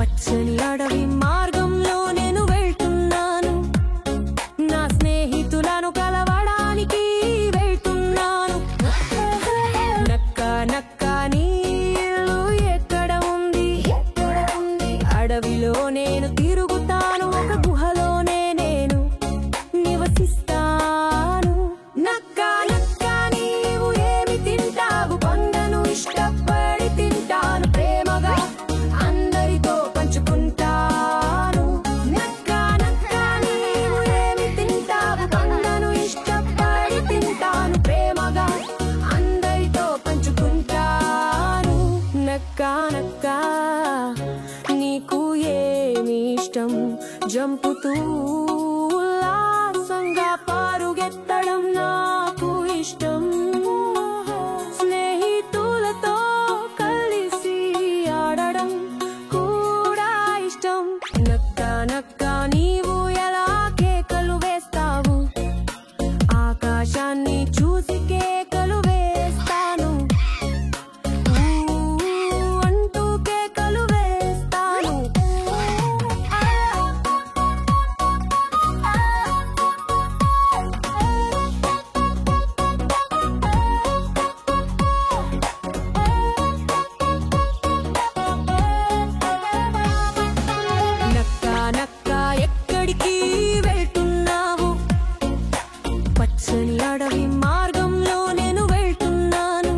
పచ్చని అడవి మార్గంలో నేను వెళ్తున్నాను, నా స్నేహితులను కలవడానికి వెళ్తున్నాను. నక్క నక్క నీ ఇల్లు ఎక్కడ ఉంది? అడవిలో నేను తిరుగుతాను, ఒక గుహలోనే నేను నివసిస్తాను. నక్క నక్క నీవు ఏమి తింటావు? పండ్లను ఇష్టపడి తింటాను, ప్రేమగా అందరితో పంచుకుంటాను. నక్క నక్క నీవు ఏమి తింటావు? పండ్లను ఇష్టపడి తింటాను, ప్రేమగా అందరితో పంచుకుంటాను. నక్క నక్క నీకు ఏమి ఇష్టం? జంపుతూ ఉల్లాసంగా పరుగెత్తడం నాకు ఇష్టం. స్నేహితులతో కలిసి ఆడడం కూడా ఇష్టం. నక్క నక్క నీవు ఎలా కేకలు వేస్తావు? ఆకాశాన్ని చూసి కేకలు వేస్తాను, అంటూ కేకలు వేస్తాను. నక్క నక్క ఎక్కడికి వెళ్తున్నావు? పచ్చని అడవి మార్గంలో నేను వెళ్తున్నాను,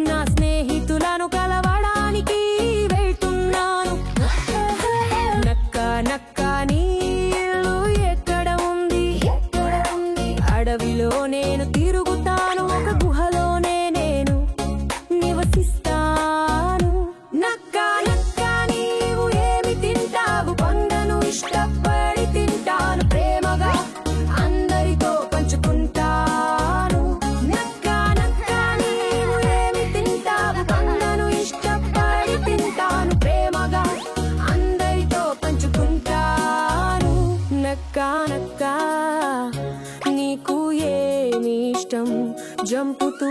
నా స్నేహితులను కలవడానికి వెళ్తున్నాను. నక్క నక్క నీ ఇల్లు ఎక్కడ ఉంది? అడవిలో నేను తిరుగుతాను, ఒక గుహలోనే నేను నివసిస్తాను. నక్క నక్క నీవు ఏమి తింటావు? పండ్లను ఇష్టపడి తింటాను, ప్రేమగా అందరితో పంచుకుంటాను. నక్క నక్క నీవు ఏమి తింటావు? పండ్లను ఇష్టపడి తింటాను, ప్రేమగా అందరితో పంచుకుంటాను. నక్క నక్క నీకు ఏమి ఇష్టం? జంపుతూ